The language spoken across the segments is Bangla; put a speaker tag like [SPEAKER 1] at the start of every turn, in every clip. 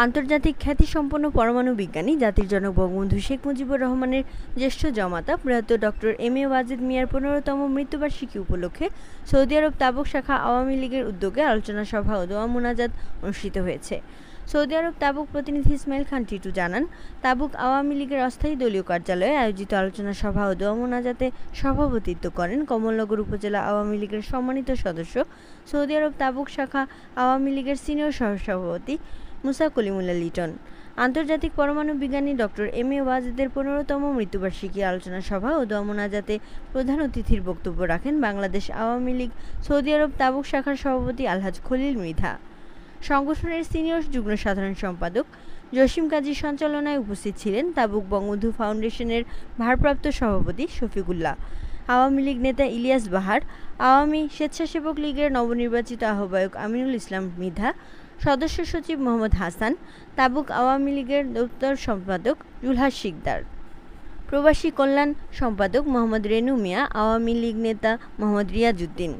[SPEAKER 1] আন্তর্জাতিক খ্যাতিসম্পন্ন পরমাণু বিজ্ঞানী জাতির জনক বঙ্গবন্ধু শেখ মুজিবুর রহমানের জ্যেষ্ঠ জামাতা প্রয়াত ডক্টর এম এ ওয়াজেদ মিয়ার ১৫তম মৃত্যুবার্ষিকী উপলক্ষে সৌদি আরব তাবুক শাখা আওয়ামী লীগের উদ্যোগে আলোচনা সভা ও দোয়া মোনাজাত অনুষ্ঠিত হয়েছে। সৌদি আরব তাবুক প্রতিনিধি ইসমাইল খান টিটু জানান, তাবুক আওয়ামী লীগের অস্থায়ী দলীয় কার্যালয়ে আয়োজিত আলোচনা সভা ও দোয়া মোনাজাতে সভাপতিত্ব করেন কমলনগর উপজেলা আওয়ামী লীগের সম্মানিত সদস্য, সৌদি আরব তাবুক শাখা আওয়ামী লীগের সিনিয়র সহসভাপতি মুসা কলিমুল্লাহ লিটন। আন্তর্জাতিক পরমাণু বিজ্ঞানী ডক্টর এম এ ওয়াজেদের ১৫তম মৃত্যুবার্ষিকী আলোচনা সভা ও দোয়া মোনাজাতে প্রধান অতিথির বক্তব্য রাখেন বাংলাদেশ আওয়ামী লীগ সৌদি আরব তাবুক শাখার সভাপতি আলহাজ খলিল মৃধা। সংগঠনের সিনিয়র যুগ্ম সাধারণ সম্পাদক জসিম কাজীর সঞ্চালনায় উপস্থিত ছিলেন তাবুক বঙ্গবন্ধু ফাউন্ডেশনের ভারপ্রাপ্ত সভাপতি শফিকুল্লাহ, আওয়ামী লীগ নেতা ইলিয়াস বাহার, আওয়ামী স্বেচ্ছাসেবক লীগের নবনির্বাচিত আহ্বায়ক আমিনুল ইসলাম মৃধা, সদস্য সচিব মোহাম্মদ হাসান, তাবুক আওয়ামী লীগের দপ্তর সম্পাদক জুলহাস শিকদার, প্রবাসী কল্যাণ সম্পাদক মোহাম্মদ রেনু মিয়া, আওয়ামী লীগ নেতা মোহাম্মদ রিয়াজউদ্দিন।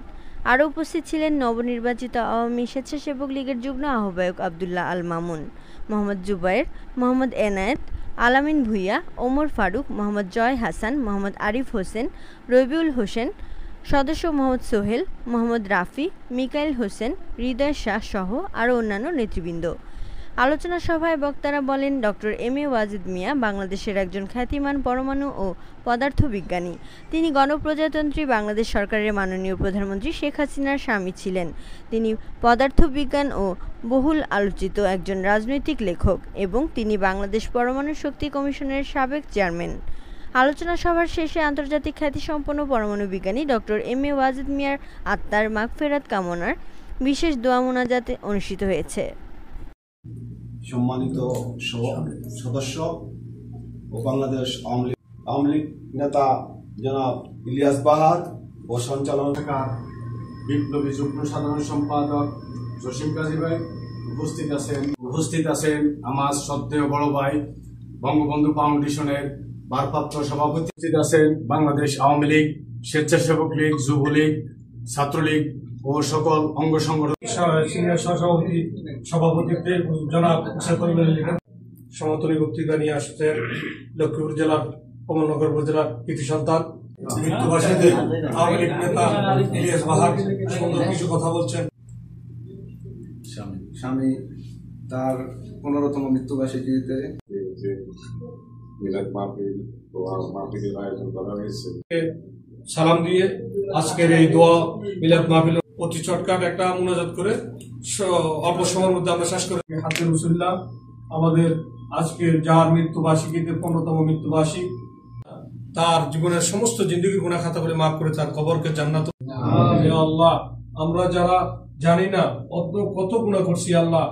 [SPEAKER 1] আরও উপস্থিত ছিলেন নবনির্বাচিত আওয়ামী স্বেচ্ছাসেবক লীগের যুগ্ম আহ্বায়ক আবদুল্লাহ আল মামুন, মোহাম্মদ জুবায়ের, মোহাম্মদ এনায়েত, আলামিন ভুইয়া, ওমর ফারুক, মোহাম্মদ জয় হাসান, মোহাম্মদ আরিফ হোসেন, রবিউল হোসেন, সদস্য মোহাম্মদ সোহেল, মোহাম্মদ রাফি, মিকাইল হোসেন, হৃদয় শাহ সহ আরও অন্যান্য নেতৃবৃন্দ। আলোচনা সভায় বক্তারা বলেন, doctor M A Wazed Miah বাংলাদেশের একজন খ্যাতিমান পরমাণু ও পদার্থ বিজ্ঞানী। তিনি গণপ্রজাতন্ত্রী বাংলাদেশ সরকারের মাননীয় প্রধানমন্ত্রী শেখ হাসিনার স্বামী ছিলেন। তিনি পদার্থবিজ্ঞান ও বহুল আলোচিত একজন রাজনৈতিক লেখক এবং তিনি বাংলাদেশ পরমাণু শক্তি কমিশনের সাবেক চেয়ারম্যান। আলোচনা সভার শেষে আন্তর্জাতিক খ্যাতিসম্পন্ন পরমাণু বিজ্ঞানী ডক্টর এম এ ওয়াজেদ মিয়ার আত্মার মাগফিরাত কামনার বিশেষ দোয়া মোনাজাত অনুষ্ঠিত হয়েছে।
[SPEAKER 2] সম্মানিত সদস্য ও বাংলাদেশ আওয়ামী লীগ নেতা জনাব ইলিয়াস বাহার ও সঞ্চালনা বিপ্লবী যুগ্ম সাধারণ সম্পাদক জসিম কাজী ভাই উপস্থিত আছেন আমার শ্রদ্ধেয় বড় ভাই বঙ্গবন্ধু ফাউন্ডেশনের ভারপ্রাপ্ত সভাপতি, উপস্থিত আছেন বাংলাদেশ আওয়ামী লীগ, স্বেচ্ছাসেবক লীগ, যুবলীগ, ছাত্রলীগ ও সকল অঙ্গ সংগঠন সিনিয়র সহসভাপতি সভাপতি জনাব সমতলী বক্তৃতা নিয়ে আসছেন লক্ষ্মীপুর জেলার কমলনগর উপজেলার কৃতি সন্তান মৃত্যুবাসীদের আওয়ামী লীগ নেতা ইলিয়াস বাহার সুন্দর কিছু কথা বলছেন।
[SPEAKER 3] স্বামী তার 15তম মৃত্যুবার্ষিকীতে আয়োজন করা হয়েছে।
[SPEAKER 4] সালাম দিয়ে আজকের এই দোয়া মিলাদ মাহফিল অতি চটকাট একটা মোনাজাত করে অল্প সময়ের মধ্যে আমরা শেষ করে হাতে রসুল্লাহ আমাদের আজকের যার মৃত্যুবার্ষিকীতে 15তম মৃত্যুবার্ষিক, তার জীবনের সমস্ত জিন্দগির গুনাহ খাতা করে মাফ করে তার কবরকে জান্নাত। আল্লাহ আমরা যারা জানি না কত গুনাহ করছি আল্লাহ